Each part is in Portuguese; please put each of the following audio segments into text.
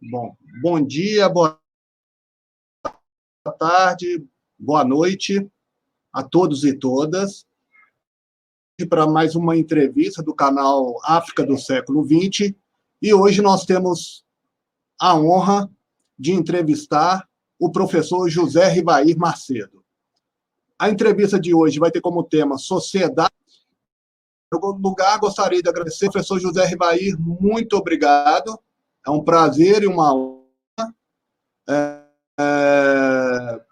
Bom dia, boa tarde, boa noite a todos e todas. Para mais uma entrevista do canal África do Século XX. E hoje nós temos a honra de entrevistar o professor José Rivair Macedo. A entrevista de hoje vai ter como tema Sociedade. No lugar, gostaria de agradecer ao professor José Rivair, muito obrigado. É um prazer e uma honra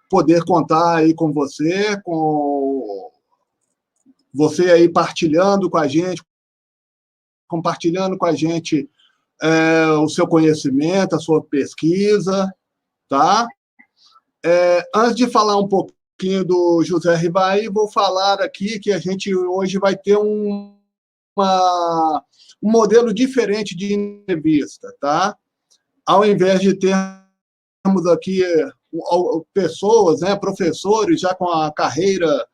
poder contar aí com você aí partilhando com a gente, compartilhando com a gente o seu conhecimento, a sua pesquisa, tá? Antes de falar um pouquinho do José Rivair, vou falar aqui que a gente hoje vai ter um modelo diferente de entrevista, tá? Ao invés de termos aqui pessoas, professores já com a carreira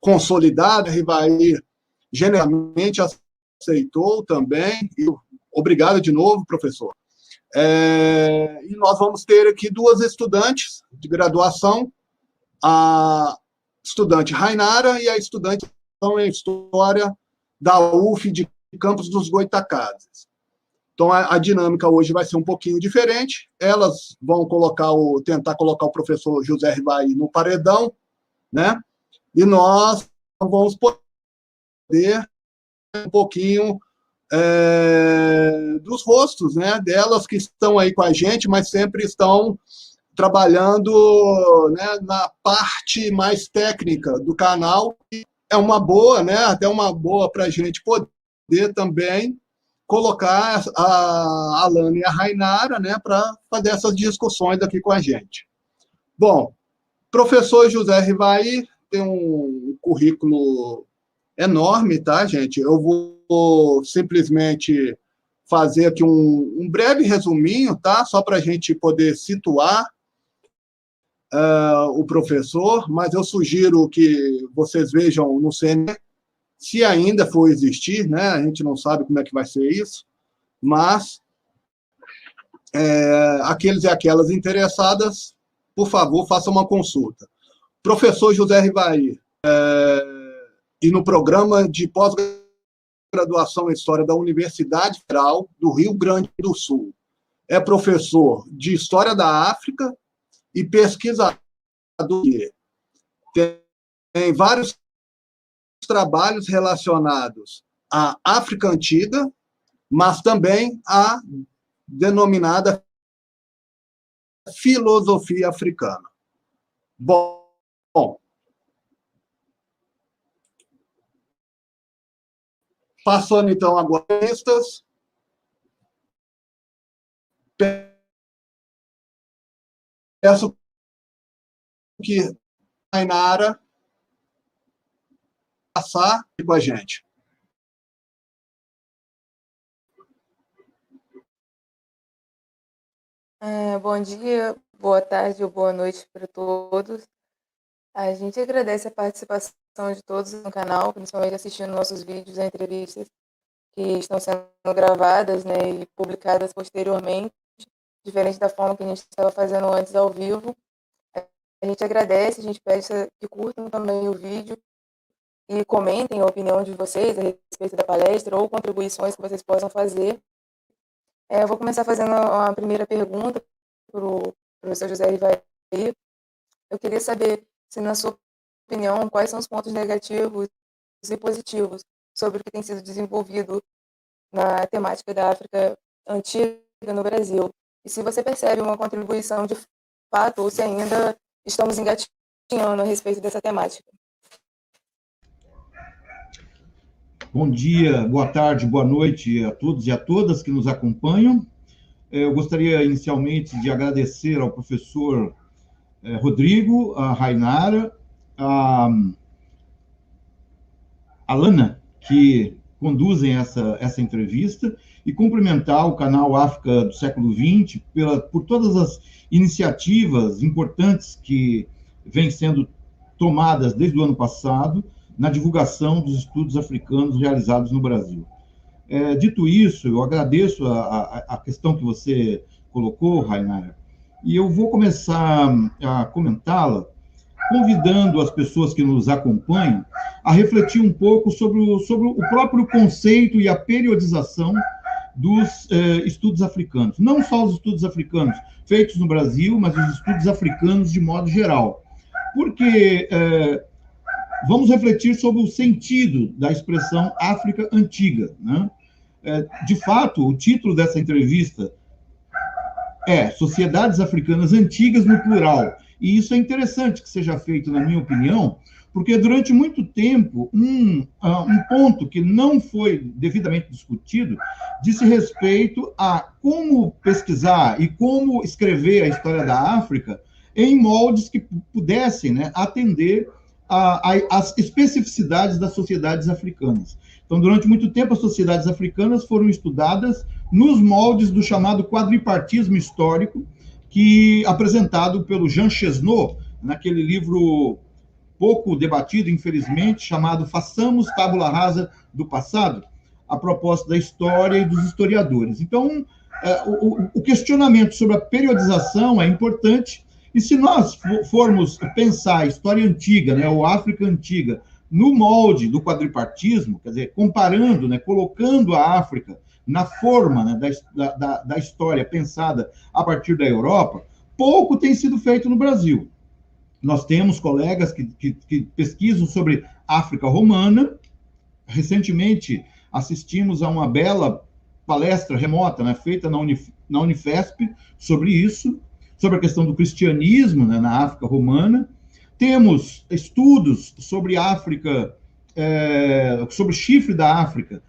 consolidada, Rivair generalmente aceitou também. Obrigado de novo, professor. E nós vamos ter aqui duas estudantes de graduação, a estudante Rainara e a estudante em História da UF de Campos dos Goytacazes. Então, a dinâmica hoje vai ser um pouquinho diferente. Elas vão tentar colocar o professor José Rivair no paredão, né? E nós vamos poder um pouquinho dos rostos, né, delas que estão aí com a gente, mas sempre estão trabalhando, né, na parte mais técnica do canal. É uma boa, né, até uma boa para a gente poder também colocar a Alana e a Rainara, né, para fazer essas discussões aqui com a gente. Bom, professor José Rivair tem um currículo enorme, tá, gente? Eu vou simplesmente fazer aqui um breve resuminho, tá? Só para a gente poder situar o professor, mas eu sugiro que vocês vejam no CNN, se ainda for existir, né? A gente não sabe como é que vai ser isso, mas aqueles e aquelas interessadas, por favor, façam uma consulta. Professor José Rivair, e no programa de pós-graduação em História da Universidade Federal do Rio Grande do Sul. É professor de História da África e pesquisador. Tem vários trabalhos relacionados à África Antiga, mas também à denominada filosofia africana. Bom, passando, então, agora listas. Peço que a Rainara passar com a gente. Bom dia, boa tarde ou boa noite para todos. A gente agradece a participação de todos no canal, principalmente assistindo nossos vídeos e entrevistas que estão sendo gravadas, né, e publicadas posteriormente, diferente da forma que a gente estava fazendo antes ao vivo. A gente agradece, a gente pede que curtam também o vídeo e comentem a opinião de vocês a respeito da palestra ou contribuições que vocês possam fazer. Eu vou começar fazendo a primeira pergunta para o professor José Rivair. Eu queria saber se, na sua opinião, quais são os pontos negativos e positivos sobre o que tem sido desenvolvido na temática da África Antiga no Brasil. E se você percebe uma contribuição de fato ou se ainda estamos engatinhando a respeito dessa temática. Bom dia, boa tarde, boa noite a todos e a todas que nos acompanham. Eu gostaria inicialmente de agradecer ao professor Rodrigo, a Rainara, a Alana, que conduzem essa entrevista, e cumprimentar o canal África do Século XX por todas as iniciativas importantes que vêm sendo tomadas desde o ano passado na divulgação dos estudos africanos realizados no Brasil. Dito isso, eu agradeço a questão que você colocou, Rainara, e eu vou começar a comentá-la, convidando as pessoas que nos acompanham a refletir um pouco sobre o próprio conceito e a periodização dos estudos africanos. Não só os estudos africanos feitos no Brasil, mas os estudos africanos de modo geral. Porque vamos refletir sobre o sentido da expressão África Antiga, né? De fato, o título dessa entrevista é Sociedades Africanas Antigas no plural. E isso é interessante que seja feito, na minha opinião, porque durante muito tempo, um ponto que não foi devidamente discutido disse respeito a como pesquisar e como escrever a história da África em moldes que pudessem, né, atender às especificidades das sociedades africanas. Então, durante muito tempo, as sociedades africanas foram estudadas nos moldes do chamado quadripartismo histórico, apresentado pelo Jean Chesnot, naquele livro pouco debatido, infelizmente, chamado Façamos Tábula Rasa do Passado, a propósito da história e dos historiadores. Então, o questionamento sobre a periodização é importante, e se nós formos pensar a história antiga, né, ou África antiga, no molde do quadripartismo, quer dizer, comparando, né, colocando a África na forma, né, da história pensada a partir da Europa, pouco tem sido feito no Brasil. Nós temos colegas que pesquisam sobre África romana. Recentemente, assistimos a uma bela palestra remota, né, feita na Unifesp sobre isso, sobre a questão do cristianismo, né, na África romana. Temos estudos sobre África, sobre o chifre da África,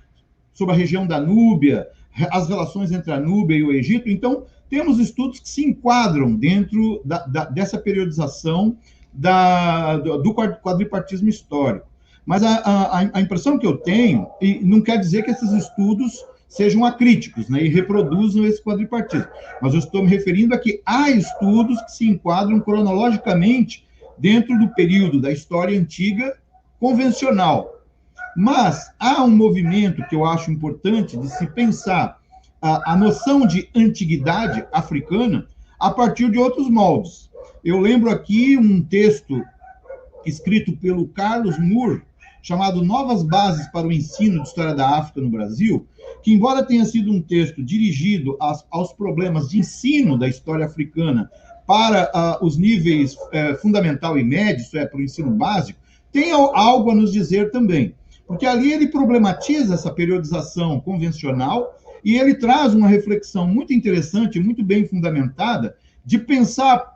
sobre a região da Núbia, as relações entre a Núbia e o Egito. Então, temos estudos que se enquadram dentro dessa periodização do quadripartismo histórico. Mas a impressão que eu tenho, e não quer dizer que esses estudos sejam acríticos, né, e reproduzam esse quadripartismo, mas eu estou me referindo a que há estudos que se enquadram cronologicamente dentro do período da história antiga convencional. Mas há um movimento que eu acho importante de se pensar a noção de antiguidade africana a partir de outros moldes. Eu lembro aqui um texto escrito pelo Carlos Moore, chamado Novas Bases para o Ensino de História da África no Brasil, que, embora tenha sido um texto dirigido aos problemas de ensino da história africana para os níveis fundamental e médio, isso é, para o ensino básico, tem algo a nos dizer também. Porque ali ele problematiza essa periodização convencional e ele traz uma reflexão muito interessante, muito bem fundamentada, de pensar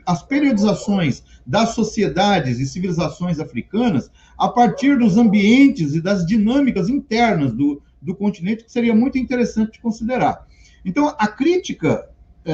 as periodizações das sociedades e civilizações africanas a partir dos ambientes e das dinâmicas internas do continente, que seria muito interessante de considerar. Então, a crítica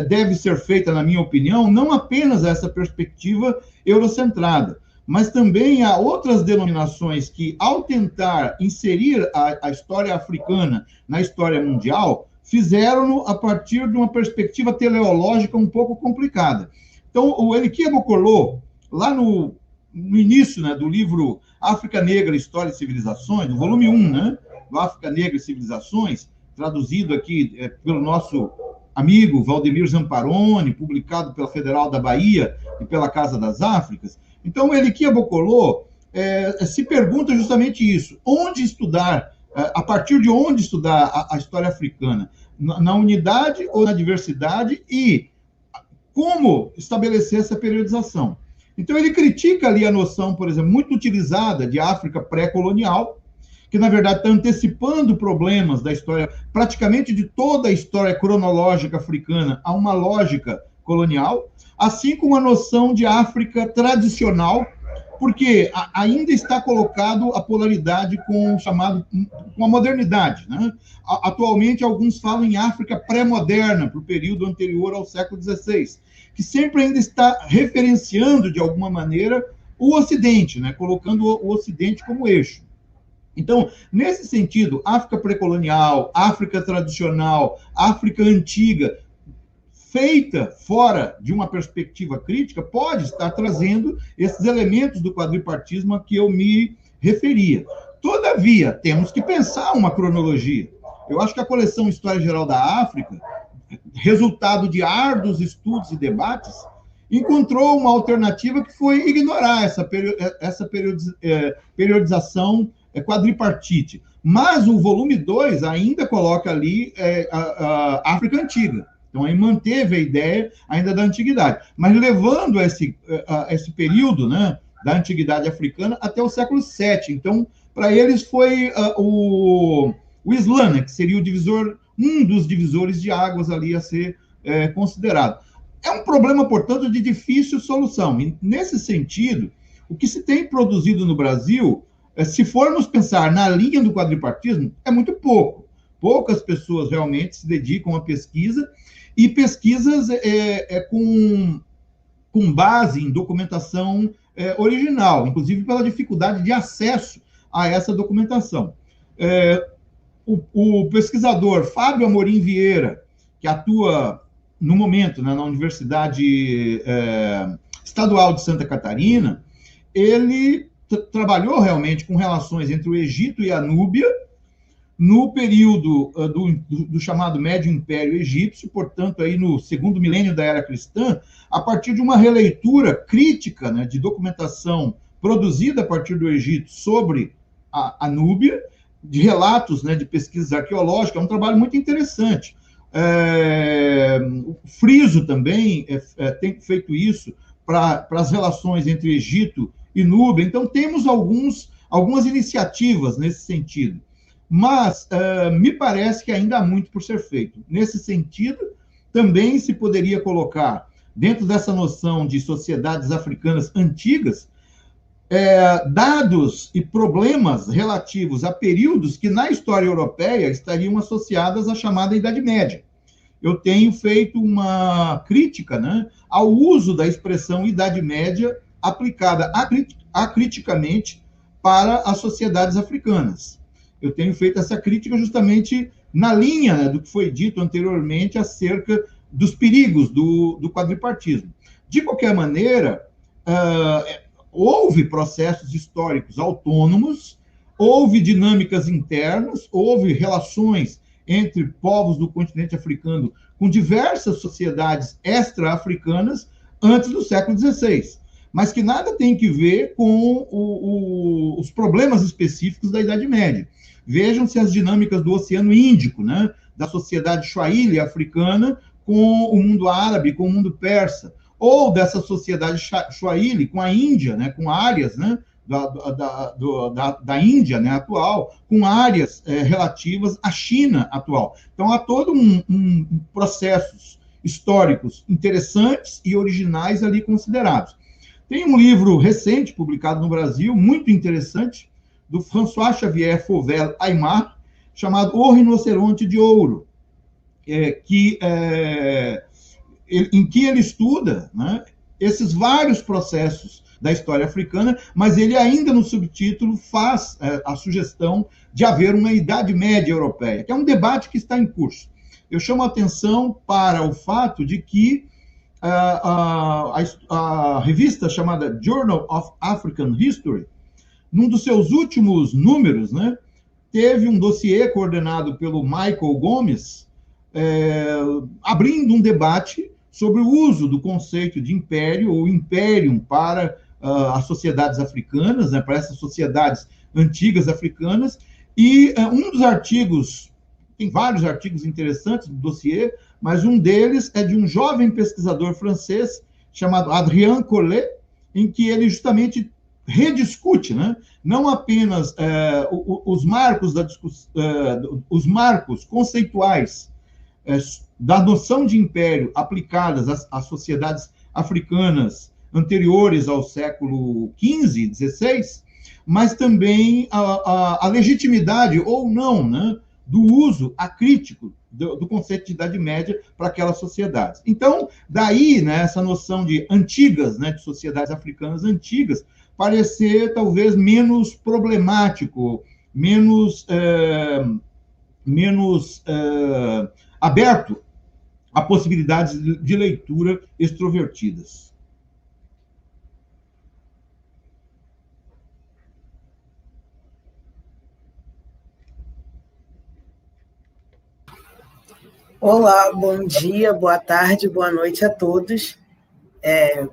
deve ser feita, na minha opinião, não apenas a essa perspectiva eurocentrada, mas também há outras denominações que, ao tentar inserir a história africana na história mundial, fizeram-no a partir de uma perspectiva teleológica um pouco complicada. Então, o Elikia Bokolo, lá no início, né, do livro África Negra, História e Civilizações, do volume 1, né, do África Negra e Civilizações, traduzido aqui pelo nosso amigo Valdemir Zamparoni, publicado pela Federal da Bahia e pela Casa das Áfricas. Então, o Elikia Bokolo se pergunta justamente isso: onde estudar, a partir de onde estudar a história africana? Na unidade ou na diversidade? E como estabelecer essa periodização? Então, ele critica ali a noção, por exemplo, muito utilizada de África pré-colonial, que, na verdade, está antecipando problemas da história, praticamente de toda a história cronológica africana, a uma lógica colonial, assim como a noção de África tradicional, porque ainda está colocado a polaridade com a modernidade, né? Atualmente, alguns falam em África pré-moderna, para o período anterior ao século XVI, que sempre ainda está referenciando, de alguma maneira, o Ocidente, né? Colocando o Ocidente como eixo. Então, nesse sentido, África pré-colonial, África tradicional, África antiga, feita fora de uma perspectiva crítica, pode estar trazendo esses elementos do quadripartismo a que eu me referia. Todavia, temos que pensar uma cronologia. Eu acho que a coleção História Geral da África resultado de árduos estudos e debates, encontrou uma alternativa que foi ignorar essa periodização quadripartite. Mas o volume 2 ainda coloca ali a África Antiga. Então, aí manteve a ideia ainda da antiguidade, mas levando esse período, né, da antiguidade africana até o século VII. Então, para eles foi o Islã, né, que seria um dos divisores de águas ali a ser considerado. É um problema, portanto, de difícil solução. E, nesse sentido, o que se tem produzido no Brasil, se formos pensar na linha do quadripartismo, é muito pouco. Poucas pessoas realmente se dedicam à pesquisa, e pesquisas com base em documentação original, inclusive pela dificuldade de acesso a essa documentação. O pesquisador Fábio Amorim Vieira, que atua no momento, né, na Universidade Estadual de Santa Catarina, ele trabalhou realmente com relações entre o Egito e a Núbia, no período do chamado Médio Império Egípcio, portanto, aí no segundo milênio da Era Cristã, a partir de uma releitura crítica, né, de documentação produzida a partir do Egito sobre a Núbia, de relatos, né, de pesquisas arqueológicas, é um trabalho muito interessante. O Friso também tem feito isso para as relações entre Egito e Núbia. Então, temos algumas iniciativas nesse sentido. Mas me parece que ainda há muito por ser feito. Nesse sentido, também se poderia colocar, dentro dessa noção de sociedades africanas antigas, dados e problemas relativos a períodos que na história europeia estariam associados à chamada Idade Média. Eu tenho feito uma crítica, né, ao uso da expressão Idade Média aplicada acriticamente para as sociedades africanas. Eu tenho feito essa crítica justamente na linha, né, do que foi dito anteriormente acerca dos perigos do quadripartismo. De qualquer maneira, houve processos históricos autônomos, houve dinâmicas internas, houve relações entre povos do continente africano com diversas sociedades extra-africanas antes do século XVI, mas que nada tem que ver com os problemas específicos da Idade Média. Vejam-se as dinâmicas do Oceano Índico, né, da sociedade Swahili africana com o mundo árabe, com o mundo persa, ou dessa sociedade Swahili com a Índia, né, com áreas, né, da Índia, né, atual, com áreas relativas à China atual. Então, há todo processos históricos interessantes e originais ali considerados. Tem um livro recente, publicado no Brasil, muito interessante, do François Xavier Fauvel Aymar, chamado O Rinoceronte de Ouro, em que ele estuda, né, esses vários processos da história africana, mas ele ainda no subtítulo faz a sugestão de haver uma Idade Média europeia, que é um debate que está em curso. Eu chamo a atenção para o fato de que a revista chamada Journal of African History, num dos seus últimos números, né, teve um dossiê coordenado pelo Michael Gomes, abrindo um debate sobre o uso do conceito de império ou imperium para as sociedades africanas, né, para essas sociedades antigas africanas, e um dos artigos, tem vários artigos interessantes do dossiê, mas um deles é de um jovem pesquisador francês chamado Adrien Collet, em que ele justamente rediscute, né, não apenas os marcos os marcos conceituais da noção de império aplicadas às sociedades africanas anteriores ao século XV, XVI, mas também a legitimidade ou não, né, do uso acrítico do conceito de Idade Média para aquelas sociedades. Então, daí, né, essa noção de antigas, né, de sociedades africanas antigas, parecer talvez menos problemático, menos aberto a possibilidades de leitura extrovertidas. Olá, bom dia, boa tarde, boa noite a todos.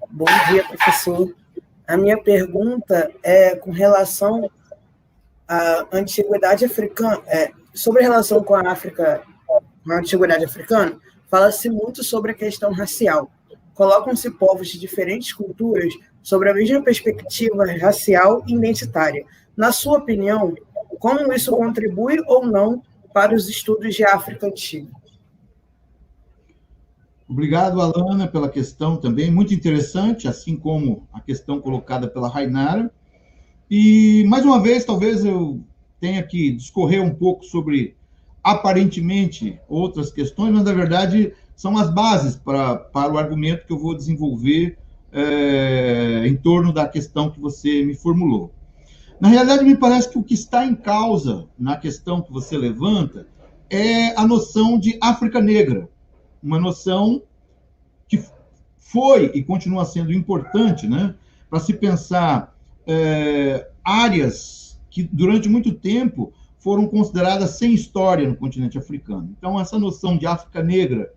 Bom dia, professor. A minha pergunta é com relação à antiguidade africana, sobre a relação com a África, com a antiguidade africana, fala-se muito sobre a questão racial. Colocam-se povos de diferentes culturas sobre a mesma perspectiva racial e identitária. Na sua opinião, como isso contribui ou não para os estudos de África antiga? Obrigado, Alana, pela questão também, muito interessante, assim como a questão colocada pela Rainara. E, mais uma vez, talvez eu tenha que discorrer um pouco sobre, aparentemente, outras questões, mas, na verdade, são as bases para o argumento que eu vou desenvolver em torno da questão que você me formulou. Na realidade, me parece que o que está em causa na questão que você levanta é a noção de África negra, uma noção que foi e continua sendo importante, né, para se pensar áreas que, durante muito tempo, foram consideradas sem história no continente africano. Então, essa noção de África negra,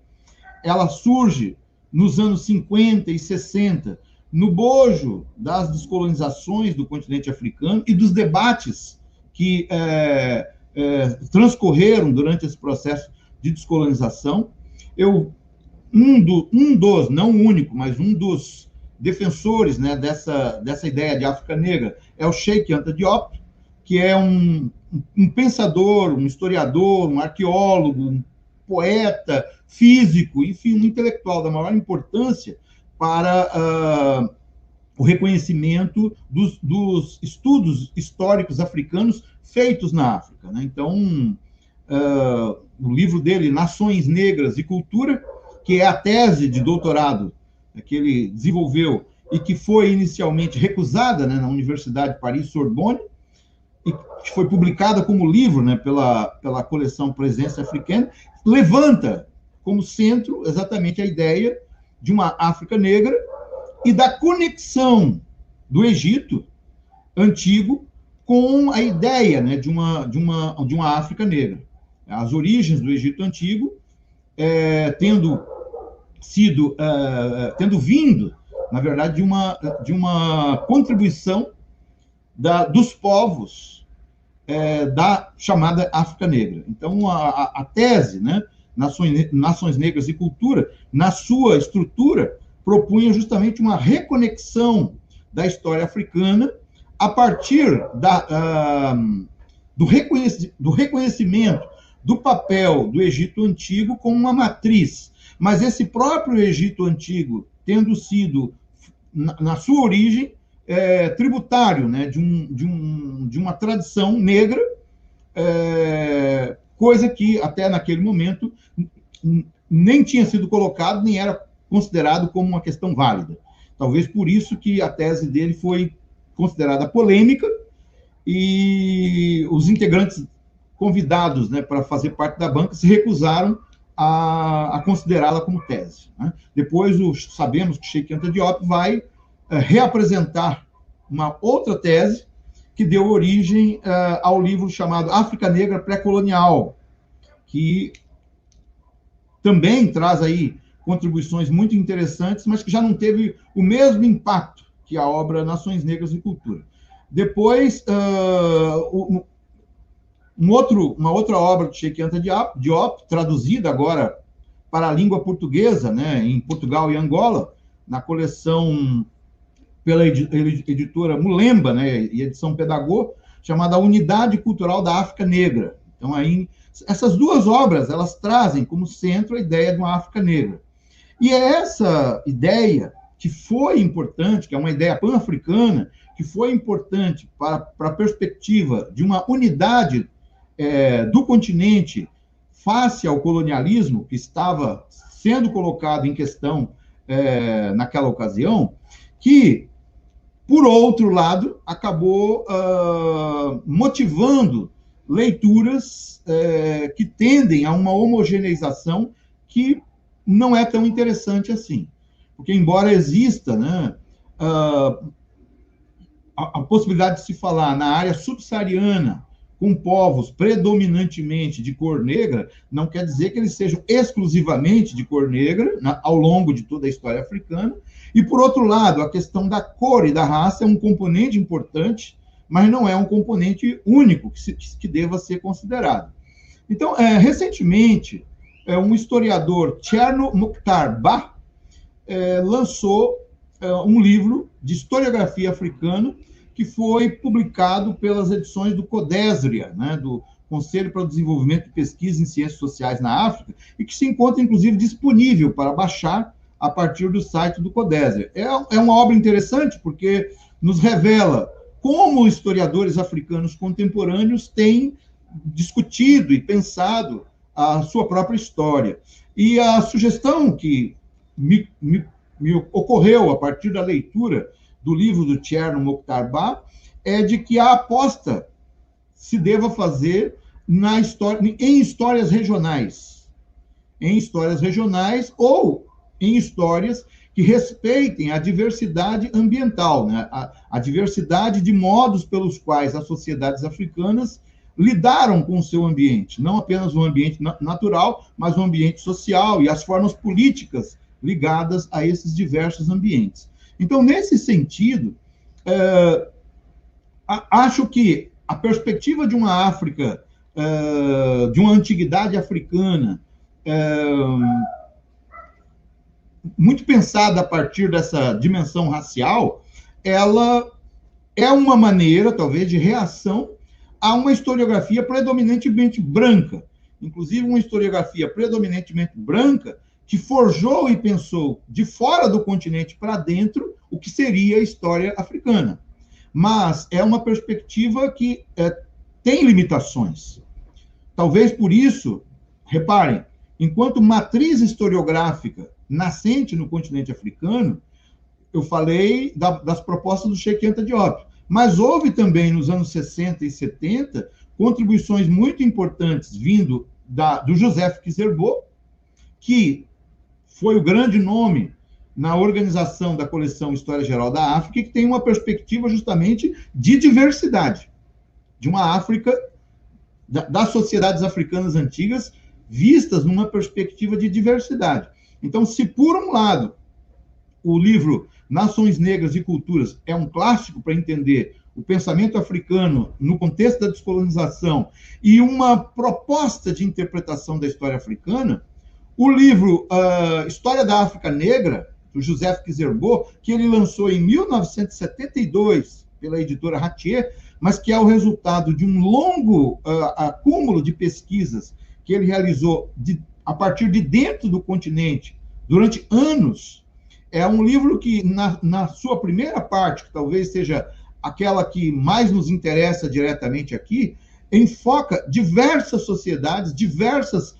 ela surge nos anos 50 e 60, no bojo das descolonizações do continente africano e dos debates que transcorreram durante esse processo de descolonização. Não o único, mas um dos defensores, né, dessa ideia de África negra é o Cheikh Anta Diop, que é um pensador, um historiador, um arqueólogo, um poeta, físico, enfim, um intelectual da maior importância para o reconhecimento dos estudos históricos africanos feitos na África, né? Então, o livro dele, Nações Negras e Cultura, que é a tese de doutorado que ele desenvolveu e que foi inicialmente recusada, né, na Universidade Paris-Sorbonne, e que foi publicada como livro, né, pela coleção Presença Africana, levanta como centro exatamente a ideia de uma África negra e da conexão do Egito antigo com a ideia, né, de uma África negra. As origens do Egito antigo tendo vindo, na verdade, de uma contribuição dos povos da chamada África Negra. Então, a tese, né, Nações Negras e Cultura, na sua estrutura, propunha justamente uma reconexão da história africana a partir do reconhecimento do papel do Egito Antigo como uma matriz. Mas esse próprio Egito Antigo, tendo sido, na sua origem, tributário, né, de uma tradição negra, coisa que até naquele momento nem tinha sido colocado, nem era considerado como uma questão válida. Talvez por isso que a tese dele foi considerada polêmica e os integrantes convidados, né, para fazer parte da banca se recusaram a considerá-la como tese, né? Depois, sabemos que Cheikh Anta Diop vai reapresentar uma outra tese que deu origem ao livro chamado África Negra Pré-Colonial, que também traz aí contribuições muito interessantes, mas que já não teve o mesmo impacto que a obra Nações Negras e Cultura. Depois, uma outra obra de Cheikh Anta Diop, traduzida agora para a língua portuguesa, né, em Portugal e Angola, na coleção pela editora Mulemba, né, e edição Pedagô, chamada Unidade Cultural da África Negra. Então, aí, essas duas obras, elas trazem como centro a ideia de uma África negra. E é essa ideia que foi importante, que é uma ideia pan-africana, que foi importante para a perspectiva de uma unidade do continente face ao colonialismo que estava sendo colocado em questão naquela ocasião, que, por outro lado, acabou motivando leituras que tendem a uma homogeneização que não é tão interessante assim. Porque, embora exista, né, a possibilidade de se falar na área subsaariana com povos predominantemente de cor negra, não quer dizer que eles sejam exclusivamente de cor negra, ao longo de toda a história africana. E, por outro lado, a questão da cor e da raça é um componente importante, mas não é um componente único que deva ser considerado. Então, recentemente, um historiador, Cherno Mukhtar Bah, lançou um livro de historiografia africana que foi publicado pelas edições do CODESRIA, né, do Conselho para o Desenvolvimento e Pesquisa em Ciências Sociais na África, e que se encontra, inclusive, disponível para baixar a partir do site do CODESRIA. É uma obra interessante porque nos revela como historiadores africanos contemporâneos têm discutido e pensado a sua própria história. E a sugestão que me ocorreu a partir da leitura do livro do Cherno Mukhtar Bah é de que a aposta se deva fazer em histórias regionais. Em histórias regionais ou em histórias que respeitem a diversidade ambiental, né? A diversidade de modos pelos quais as sociedades africanas lidaram com o seu ambiente, não apenas o ambiente natural, mas o ambiente social e as formas políticas ligadas a esses diversos ambientes. Então, nesse sentido, acho que a perspectiva de uma África, de uma antiguidade africana, muito pensada a partir dessa dimensão racial, ela é uma maneira, talvez, de reação a uma historiografia predominantemente branca, inclusive uma historiografia predominantemente branca que forjou e pensou de fora do continente para dentro o que seria a história africana. Mas é uma perspectiva que tem limitações. Talvez por isso, reparem, enquanto matriz historiográfica nascente no continente africano, eu falei das propostas do Cheikh Anta Diop, mas houve também, nos anos 60 e 70, contribuições muito importantes vindo do Joseph Kizerbo, que foi o grande nome na organização da coleção História Geral da África, que tem uma perspectiva justamente de diversidade, de uma África, das sociedades africanas antigas, vistas numa perspectiva de diversidade. Então, se por um lado o livro Nações Negras e Culturas é um clássico para entender o pensamento africano no contexto da descolonização e uma proposta de interpretação da história africana, o livro História da África Negra, do Joseph Kizerbo, que ele lançou em 1972 pela editora Hatier, mas que é o resultado de um longo acúmulo de pesquisas que ele realizou a partir de dentro do continente durante anos. É um livro que, na sua primeira parte, que talvez seja aquela que mais nos interessa diretamente aqui, enfoca diversas sociedades, diversas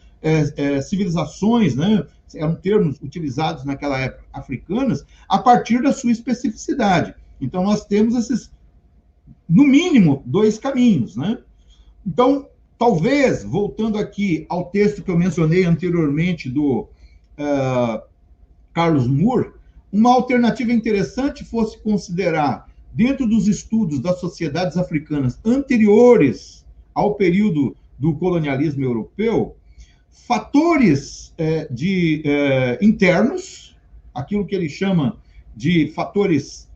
civilizações, né? Eram termos utilizados naquela época, africanas, a partir da sua especificidade. Então, nós temos esses, no mínimo, dois caminhos, né? Então, talvez, voltando aqui ao texto que eu mencionei anteriormente do Carlos Moore, uma alternativa interessante fosse considerar, dentro dos estudos das sociedades africanas anteriores ao período do colonialismo europeu, fatores internos, aquilo que ele chama de fatores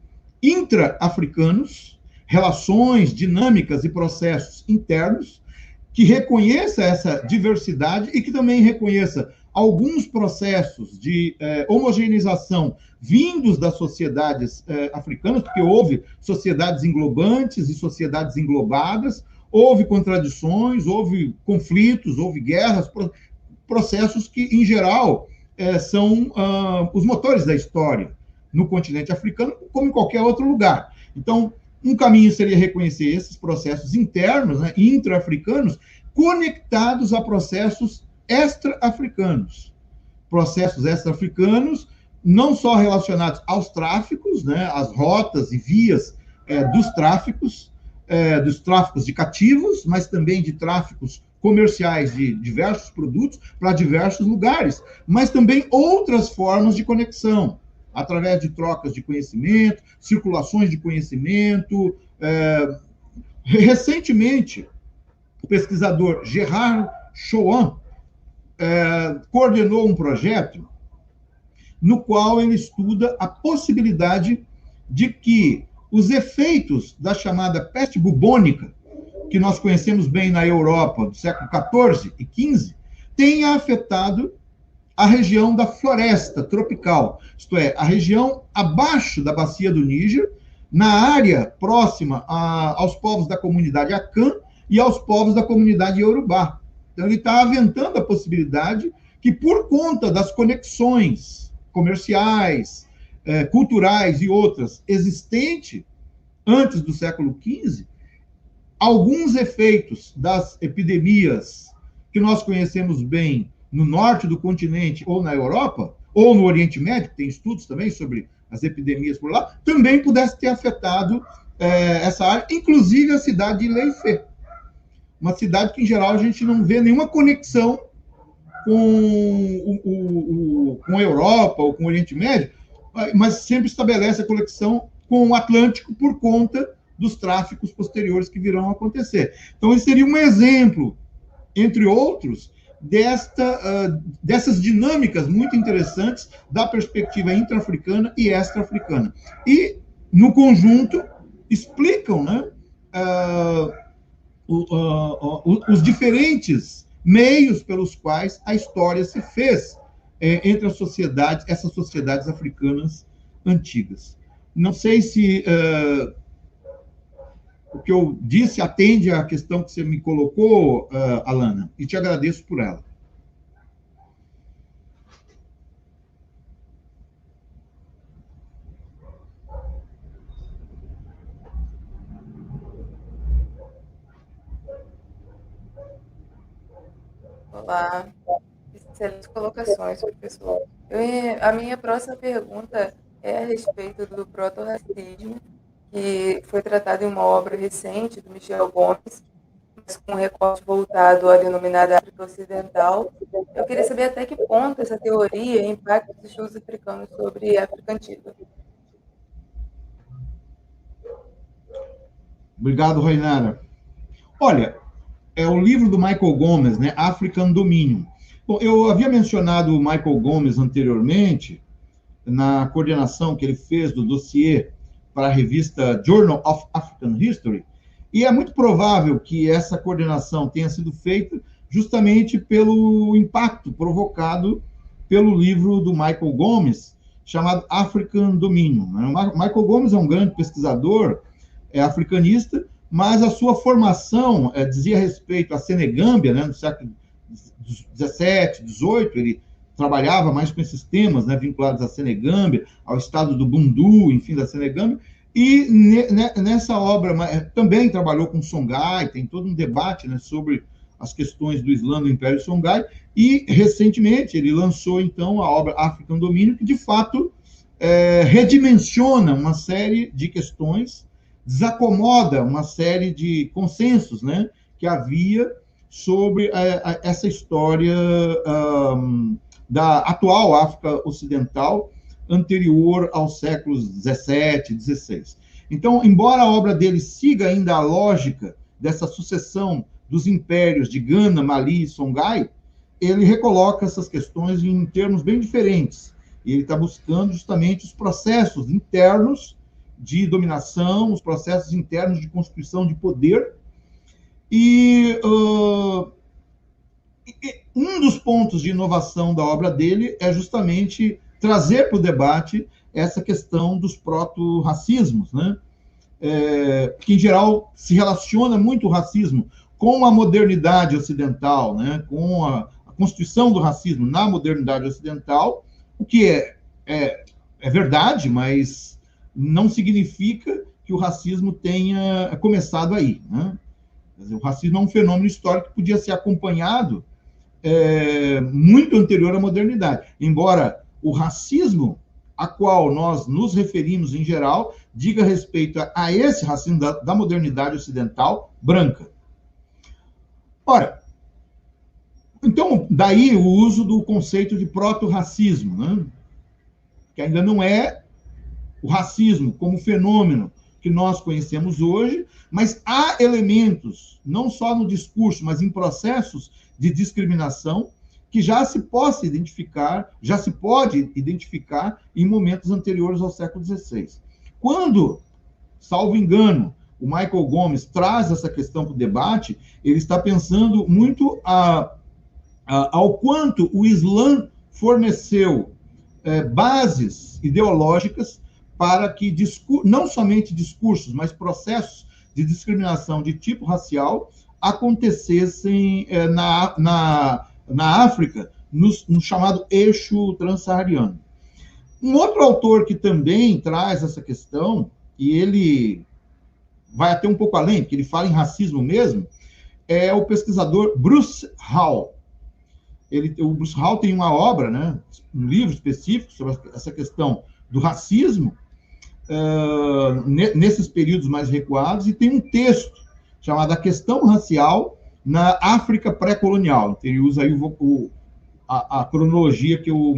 intra-africanos, relações, dinâmicas e processos internos, que reconheça essa diversidade e que também reconheça alguns processos de homogeneização vindos das sociedades africanas, porque houve sociedades englobantes e sociedades englobadas, houve contradições, houve conflitos, houve guerras, processos que, em geral, são os motores da história no continente africano, como em qualquer outro lugar. Então, um caminho seria reconhecer esses processos internos, né, intra-africanos, conectados a processos extra-africanos. Processos extra-africanos não só relacionados aos tráficos, né, às rotas e vias dos tráficos de cativos, mas também de tráficos comerciais de diversos produtos para diversos lugares, mas também outras formas de conexão, através de trocas de conhecimento, circulações de conhecimento. Recentemente, o pesquisador Gerard Chouan coordenou um projeto no qual ele estuda a possibilidade de que os efeitos da chamada peste bubônica, que nós conhecemos bem na Europa do século XIV e XV, tenha afetado a região da floresta tropical, isto é, a região abaixo da bacia do Níger, na área próxima aos povos da comunidade Akan e aos povos da comunidade Yorubá. Então, ele está aventando a possibilidade que, por conta das conexões comerciais, culturais e outras existentes antes do século XV, alguns efeitos das epidemias que nós conhecemos bem no norte do continente ou na Europa, ou no Oriente Médio, tem estudos também sobre as epidemias por lá, também pudesse ter afetado essa área, inclusive a cidade de Leifé, uma cidade que, em geral, a gente não vê nenhuma conexão com a Europa ou com o Oriente Médio, mas sempre estabelece a conexão com o Atlântico por conta dos tráficos posteriores que virão a acontecer. Então, esse seria um exemplo, entre outros, dessas dinâmicas muito interessantes da perspectiva intra-africana e extra-africana. E, no conjunto, explicam, né, os diferentes meios pelos quais a história se fez entre essas sociedades africanas antigas. Não sei se o que eu disse atende à questão que você me colocou, Alana, e te agradeço por ela. Olá, excelentes colocações, professor. A minha próxima pergunta é a respeito do proto-racismo, que foi tratado em uma obra recente do Michel Gomes, mas com um recorte voltado à denominada África Ocidental. Eu queria saber até que ponto essa teoria impacta os estudos africanos sobre a África Antiga. Obrigado, Rainara. Olha, é o livro do Michael Gomes, né, African Dominion. Bom, eu havia mencionado o Michael Gomes anteriormente, na coordenação que ele fez do dossiê para a revista Journal of African History, e é muito provável que essa coordenação tenha sido feita justamente pelo impacto provocado pelo livro do Michael Gomes, chamado African Dominion. O Michael Gomes é um grande pesquisador, africanista, mas a sua formação dizia respeito à Senegâmbia, né, no século XVII, XVIII, ele trabalhava mais com esses temas, né, vinculados à Senegâmbia, ao estado do Bundu, enfim, da Senegâmbia, e nessa obra também trabalhou com Songhai, tem todo um debate, né, sobre as questões do Islã do Império Songhai, e recentemente ele lançou, então, a obra African Dominion, que de fato redimensiona uma série de questões, desacomoda uma série de consensos, né, que havia sobre essa história da atual África Ocidental, anterior aos séculos XVII, XVI. Então, embora a obra dele siga ainda a lógica dessa sucessão dos impérios de Gana, Mali e Songhai, ele recoloca essas questões em termos bem diferentes. E ele está buscando justamente os processos internos de dominação, os processos internos de constituição de poder. E um dos pontos de inovação da obra dele é justamente trazer para o debate essa questão dos proto-racismos, né? Que, em geral, se relaciona muito o racismo com a modernidade ocidental, né? Com a constituição do racismo na modernidade ocidental, o que é verdade, mas não significa que o racismo tenha começado aí, né? Quer dizer, o racismo é um fenômeno histórico que podia ser acompanhado muito anterior à modernidade, embora o racismo a qual nós nos referimos em geral diga respeito a esse racismo da modernidade ocidental branca. Ora, então, daí o uso do conceito de proto-racismo, né? Que ainda não é o racismo como fenômeno que nós conhecemos hoje, mas há elementos, não só no discurso, mas em processos de discriminação, que já se pode identificar em momentos anteriores ao século XVI. Quando, salvo engano, o Michael Gomes traz essa questão para o debate, ele está pensando muito ao quanto o Islã forneceu bases ideológicas para que não somente discursos, mas processos de discriminação de tipo racial acontecessem na África, no chamado eixo transsaariano. Um outro autor que também traz essa questão, e ele vai até um pouco além, porque ele fala em racismo mesmo, é o pesquisador Bruce Hall. O Bruce Hall tem uma obra, né, um livro específico sobre essa questão do racismo, nesses períodos mais recuados, e tem um texto chamado A Questão Racial na África Pré-Colonial. Ele usa aí a cronologia que eu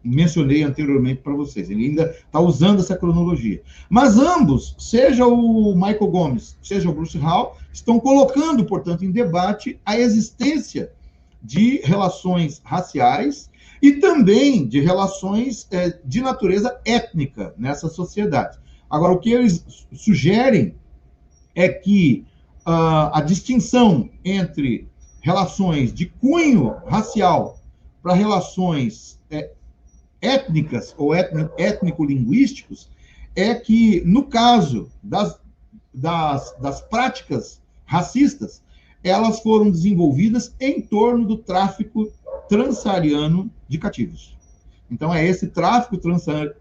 mencionei anteriormente para vocês. Ele ainda está usando essa cronologia. Mas ambos, seja o Michael Gomes, seja o Bruce Hall, estão colocando, portanto, em debate a existência de relações raciais e também de relações de natureza étnica nessa sociedade. Agora, o que eles sugerem é que a distinção entre relações de cunho racial para relações étnicas ou étnico-linguísticos é que, no caso das práticas racistas, elas foram desenvolvidas em torno do tráfico transsaariano de cativos. Então, é esse tráfico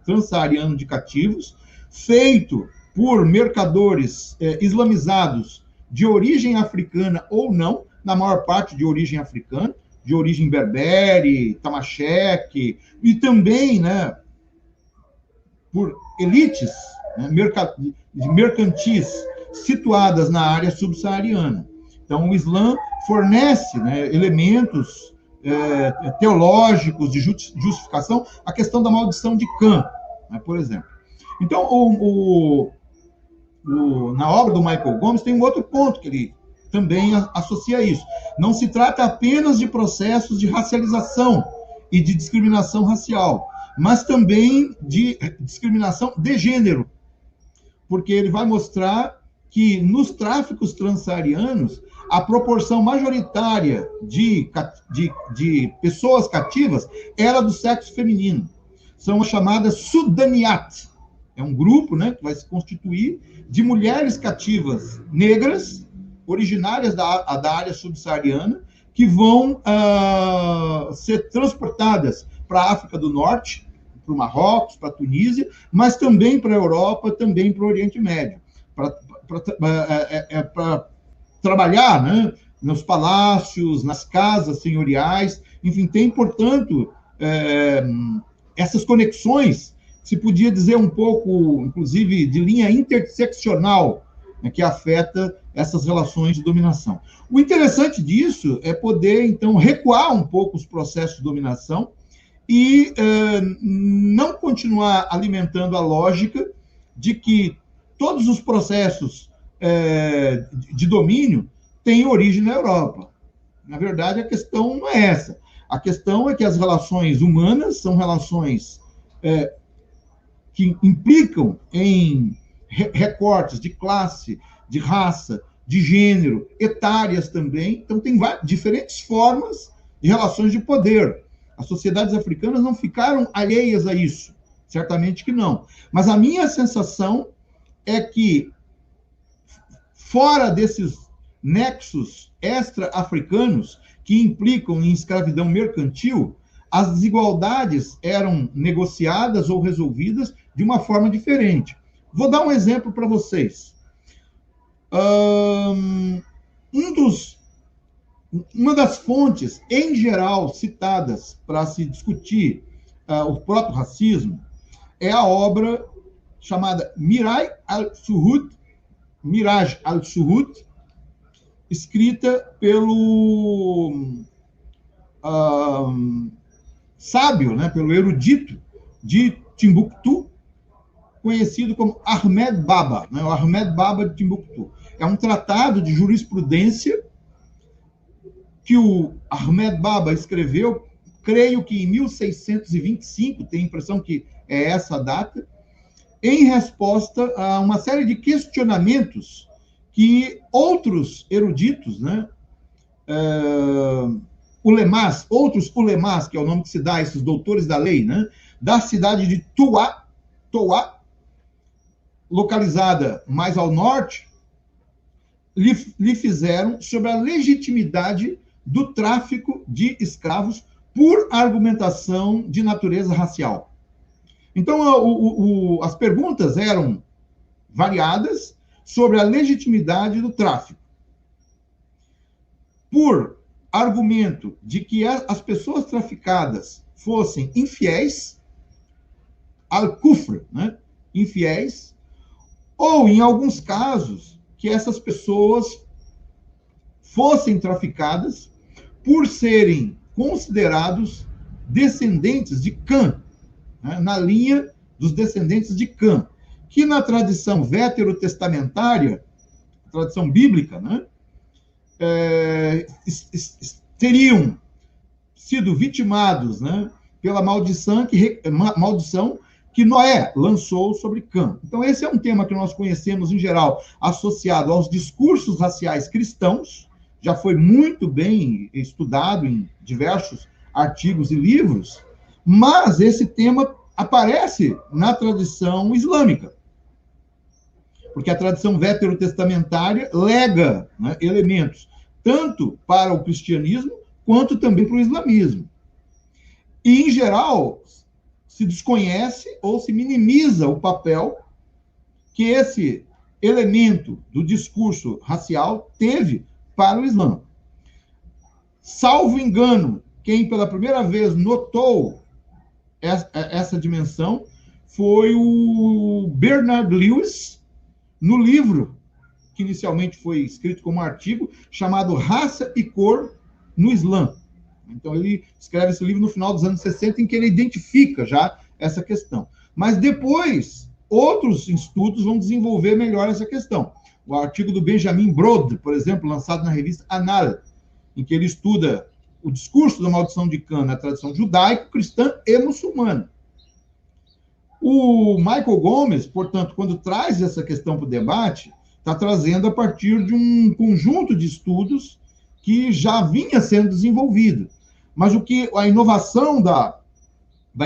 transsaariano de cativos, feito por mercadores islamizados de origem africana ou não, na maior parte de origem africana, de origem berbere, tamacheque, e também, né, por elites, né, mercantis situadas na área subsaariana. Então, o Islã fornece, né, elementos teológicos de justificação, a questão da maldição de Cã, né, por exemplo. Então, na obra do Michael Gomes, tem um outro ponto que ele também associa isso. Não se trata apenas de processos de racialização e de discriminação racial, mas também de discriminação de gênero, porque ele vai mostrar que nos tráficos transsaarianos, a proporção majoritária de pessoas cativas era do sexo feminino. São as chamadas Sudaniat. É um grupo, né, que vai se constituir de mulheres cativas negras, originárias da área subsaariana, que vão ser transportadas para a África do Norte, para o Marrocos, para a Tunísia, mas também para a Europa, também para o Oriente Médio, para trabalhar, né, nos palácios, nas casas senhoriais, enfim, tem, portanto, essas conexões, se podia dizer um pouco, inclusive, de linha interseccional, né, que afeta essas relações de dominação. O interessante disso é poder, então, recuar um pouco os processos de dominação e não continuar alimentando a lógica de que todos os processos de domínio têm origem na Europa. Na verdade, a questão não é essa. A questão é que as relações humanas são relações que implicam em recortes de classe, de raça, de gênero, etárias também. Então, tem diferentes formas de relações de poder. As sociedades africanas não ficaram alheias a isso. Certamente que não. Mas a minha sensação é que, fora desses nexos extra-africanos que implicam em escravidão mercantil, as desigualdades eram negociadas ou resolvidas de uma forma diferente. Vou dar um exemplo para vocês. Uma das fontes, em geral, citadas para se discutir o próprio racismo é a obra chamada Miraj al-Suhud, escrita pelo sábio, né, pelo erudito de Timbuktu, conhecido como Ahmed Baba, né? O Ahmed Baba de Timbuktu. É um tratado de jurisprudência que o Ahmed Baba escreveu, creio que em 1625, tenho a impressão que é essa a data, em resposta a uma série de questionamentos que outros eruditos, né, outros ulemás, que é o nome que se dá a esses doutores da lei, né, da cidade de Toua, localizada mais ao norte, lhe fizeram sobre a legitimidade do tráfico de escravos por argumentação de natureza racial. Então, as perguntas eram variadas sobre a legitimidade do tráfico. Por argumento de que as pessoas traficadas fossem infiéis, al-kufr, né? Infiéis, ou, em alguns casos, que essas pessoas fossem traficadas por serem considerados descendentes de Cã, né? Na linha dos descendentes de Cã, que na tradição veterotestamentária, tradição bíblica, né? Teriam sido vitimados, né, pela maldição que Noé lançou sobre Cã. Então, esse é um tema que nós conhecemos, em geral, associado aos discursos raciais cristãos, já foi muito bem estudado em diversos artigos e livros, mas esse tema aparece na tradição islâmica, porque a tradição veterotestamentária lega, né, elementos tanto para o cristianismo quanto também para o islamismo. E, em geral, se desconhece ou se minimiza o papel que esse elemento do discurso racial teve para o Islã. Salvo engano, quem pela primeira vez notou essa dimensão foi o Bernard Lewis, no livro que inicialmente foi escrito como artigo, chamado Raça e Cor no Islã. Então, ele escreve esse livro no final dos anos 60, em que ele identifica já essa questão. Mas depois, outros estudos vão desenvolver melhor essa questão. O artigo do Benjamin Brode, por exemplo, lançado na revista Anal, em que ele estuda o discurso da maldição de Cã na tradição judaico, cristã e muçulmana. O Michael Gomes, portanto, quando traz essa questão para o debate, está trazendo a partir de um conjunto de estudos que já vinha sendo desenvolvido. Mas a inovação da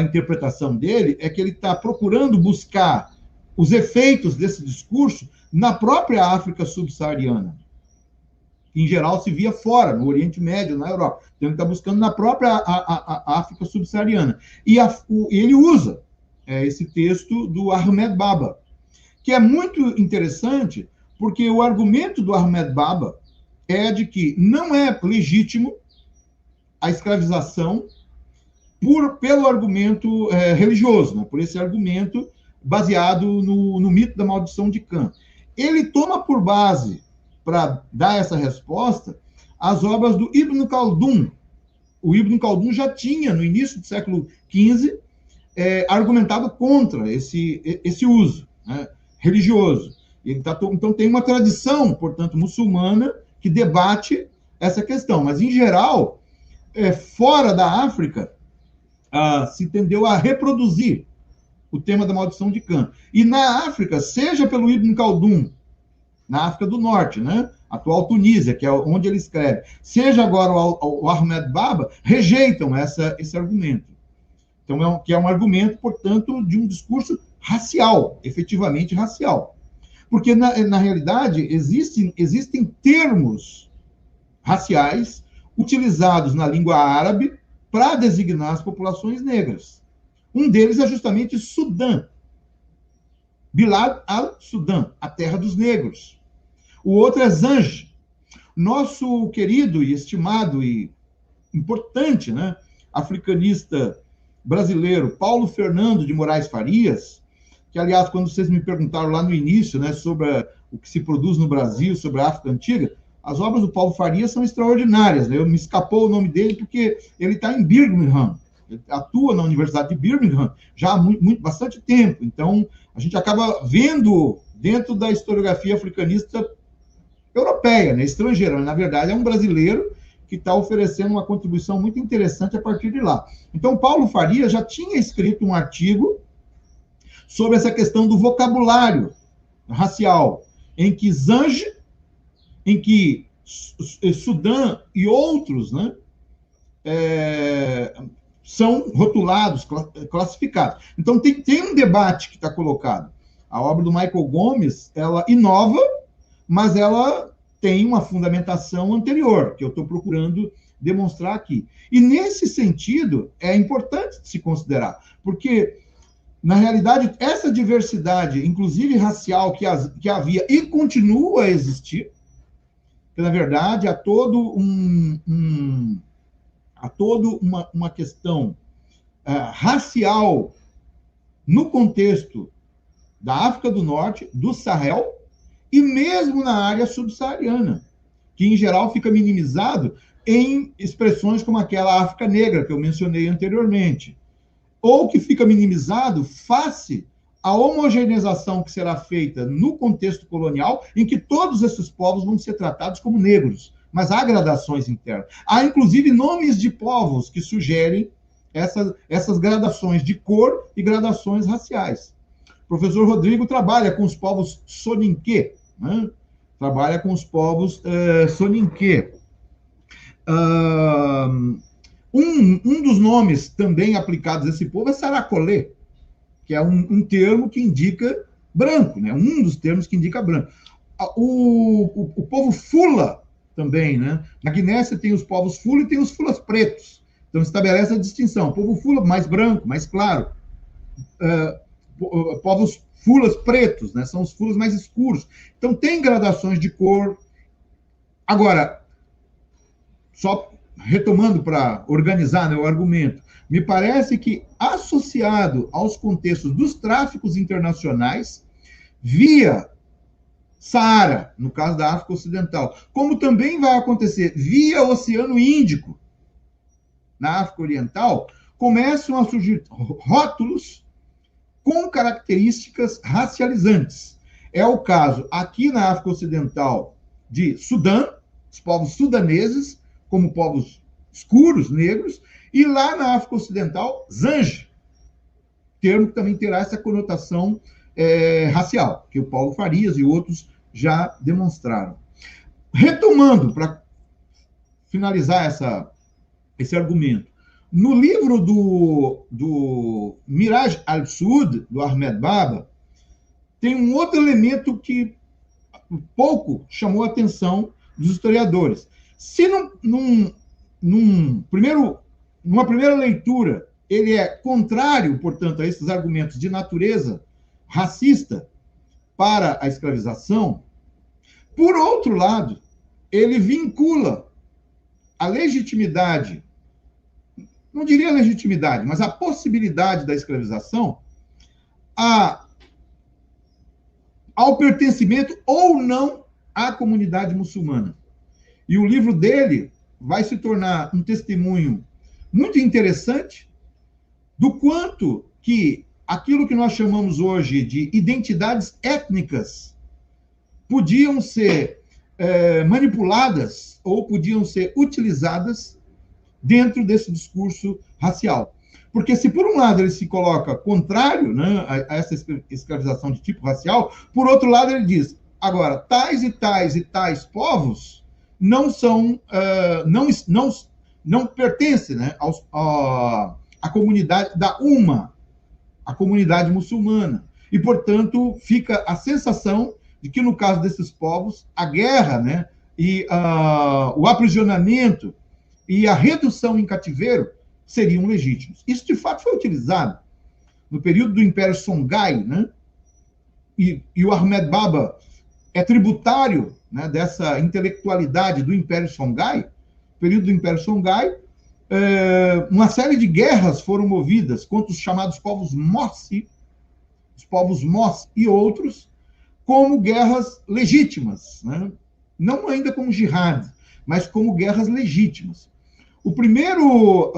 interpretação dele é que ele está procurando buscar os efeitos desse discurso na própria África subsaariana. Em geral, se via fora, no Oriente Médio, na Europa. Então, ele está buscando na própria a África subsaariana. E ele usa esse texto do Ahmed Baba, que é muito interessante, porque o argumento do Ahmed Baba é de que não é legítimo a escravização pelo argumento religioso, né? Por esse argumento baseado no mito da maldição de Cã. Ele toma por base, para dar essa resposta, as obras do Ibn Khaldun. O Ibn Khaldun já tinha, no início do século XV, argumentado contra esse uso, né, religioso. Então, tem uma tradição, portanto, muçulmana, que debate essa questão. Mas, em geral, fora da África, se tendeu a reproduzir o tema da maldição de Cã. E na África, seja pelo Ibn Khaldun, na África do Norte, né, atual Tunísia, que é onde ele escreve, seja agora o Ahmed Baba, rejeitam esse argumento. Então, que é um argumento, portanto, de um discurso racial, efetivamente racial. Porque, na realidade, existem termos raciais utilizados na língua árabe para designar as populações negras. Um deles é justamente Sudã. Bilad al-Sudã, a terra dos negros. O outro é Zanj. Nosso querido e estimado e importante, né, africanista brasileiro, Paulo Fernando de Moraes Farias, que, aliás, quando vocês me perguntaram lá no início, né, sobre o que se produz no Brasil, sobre a África Antiga, as obras do Paulo Farias são extraordinárias, né? Me escapou o nome dele porque ele está em Birmingham, atua na Universidade de Birmingham já há bastante tempo. Então, a gente acaba vendo dentro da historiografia africanista europeia, né, estrangeira. Na verdade, é um brasileiro que está oferecendo uma contribuição muito interessante a partir de lá. Então, Paulo Faria já tinha escrito um artigo sobre essa questão do vocabulário racial, em que Zange, em que Sudã e outros, né, são rotulados, classificados. Então, tem um debate que está colocado. A obra do Michael Gomes, ela inova, mas ela tem uma fundamentação anterior, que eu estou procurando demonstrar aqui. E, nesse sentido, é importante se considerar, porque, na realidade, essa diversidade, inclusive racial, que havia e continua a existir, que, na verdade, há todo uma questão racial no contexto da África do Norte, do Sahel, e mesmo na área subsaariana, que, em geral, fica minimizado em expressões como aquela África negra, que eu mencionei anteriormente, ou que fica minimizado face à homogeneização que será feita no contexto colonial, em que todos esses povos vão ser tratados como negros, mas há gradações internas. Há, inclusive, nomes de povos que sugerem essas gradações de cor e gradações raciais. O professor Rodrigo trabalha com os povos Soninké, né? Trabalha com os povos Soninké. Um dos nomes também aplicados a esse povo é Saracolê, que é um termo que indica branco, né? Um dos termos que indica branco. O povo Fula também, né? Na Guiné você tem os povos Fula e tem os Fulas pretos. Então estabelece a distinção. O povo Fula mais branco, mais claro. Povos Fulas pretos, né? São os Fulas mais escuros. Então tem gradações de cor. Agora, só retomando para organizar, né, o argumento, me parece que, associado aos contextos dos tráficos internacionais, via Saara, no caso da África Ocidental, como também vai acontecer via Oceano Índico, na África Oriental, começam a surgir rótulos com características racializantes. É o caso aqui na África Ocidental de Sudã, os povos sudaneses, como povos escuros, negros, e lá na África Ocidental, Zange, termo que também terá essa conotação racial, que o Paulo Farias e outros já demonstraram. Retomando, para finalizar esse argumento, no livro do Miraj al-Sud, do Ahmed Baba, tem um outro elemento que pouco chamou a atenção dos historiadores. Se numa primeira leitura ele é contrário, portanto, a esses argumentos de natureza racista para a escravização, por outro lado, ele vincula a legitimidade, não diria legitimidade, mas a possibilidade da escravização ao pertencimento ou não à comunidade muçulmana. E o livro dele vai se tornar um testemunho muito interessante do quanto que aquilo que nós chamamos hoje de identidades étnicas podiam ser manipuladas ou podiam ser utilizadas dentro desse discurso racial. Porque se, por um lado, ele se coloca contrário, né, a essa escravização de tipo racial, por outro lado, ele diz, agora, tais e tais e tais povos não são, não pertencem, né, à comunidade da a comunidade muçulmana. E, portanto, fica a sensação de que, no caso desses povos, a guerra, né, e o aprisionamento e a redução em cativeiro seriam legítimos. Isso, de fato, foi utilizado no período do Império Songhai, né? E o Ahmed Baba é tributário, né, dessa intelectualidade do Império Songhai. No período do Império Songhai, uma série de guerras foram movidas contra os chamados povos Mossi, os povos Mos e outros, como guerras legítimas, né? Não ainda como jihad, mas como guerras legítimas. O primeiro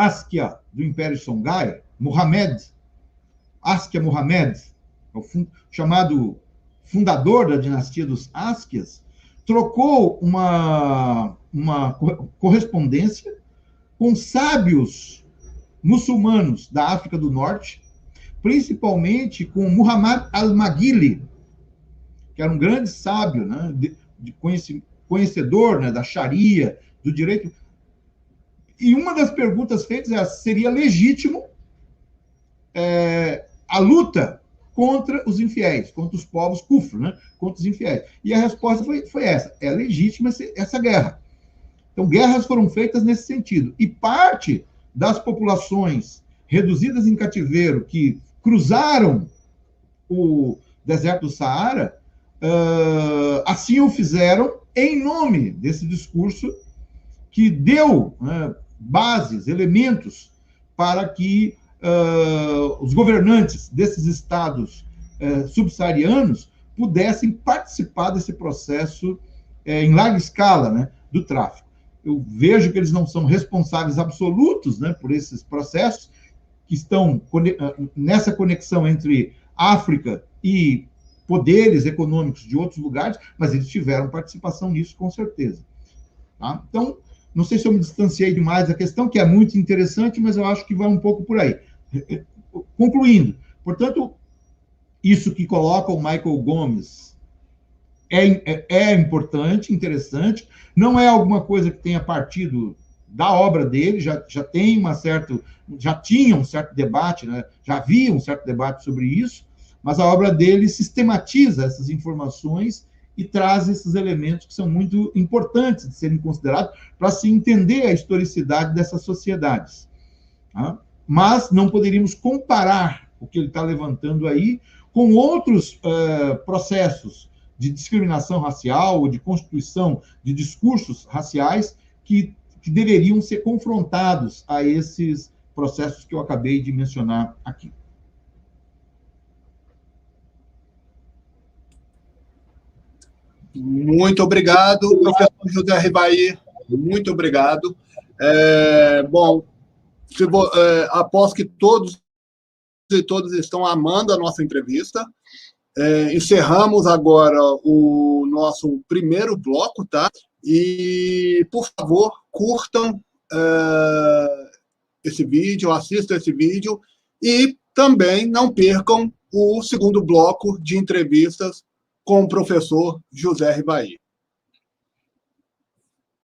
Askia do Império Songhai, Mohammed, Askia Mohammed, o chamado fundador da dinastia dos Askias, trocou uma correspondência com sábios muçulmanos da África do Norte, principalmente com Muhammad al-Maghili, que era um grande sábio, né, conhecedor, né, da Sharia, do direito. E uma das perguntas feitas é: seria legítimo a luta contra os infiéis, contra os povos kufr, né, contra os infiéis? E a resposta foi essa: é legítima essa guerra. Então, guerras foram feitas nesse sentido. E parte das populações reduzidas em cativeiro que cruzaram o deserto do Saara, assim o fizeram em nome desse discurso que deu, né, bases, elementos para que os governantes desses estados subsaarianos pudessem participar desse processo em larga escala, né, do tráfico. Eu vejo que eles não são responsáveis absolutos, né, por esses processos que estão nessa conexão entre África e poderes econômicos de outros lugares, mas eles tiveram participação nisso, com certeza. Tá? Então, não sei se eu me distanciei demais da questão, que é muito interessante, mas eu acho que vai um pouco por aí. Concluindo, portanto, isso que coloca o Michael Gomes é importante, interessante, não é alguma coisa que tenha partido da obra dele, já tinha um certo debate, né? Já havia um certo debate sobre isso, mas a obra dele sistematiza essas informações e traz esses elementos que são muito importantes de serem considerados para se entender a historicidade dessas sociedades. Tá? Mas não poderíamos comparar o que ele está levantando aí com outros processos de discriminação racial ou de constituição de discursos raciais que deveriam ser confrontados a esses processos que eu acabei de mencionar aqui. Muito obrigado, professor José Ribaí. Muito obrigado. Bom, aposto que todos e todas estão amando a nossa entrevista. Encerramos agora o nosso primeiro bloco, tá? E, por favor, curtam esse vídeo, assistam esse vídeo e também não percam o segundo bloco de entrevistas com o professor José Ribaí.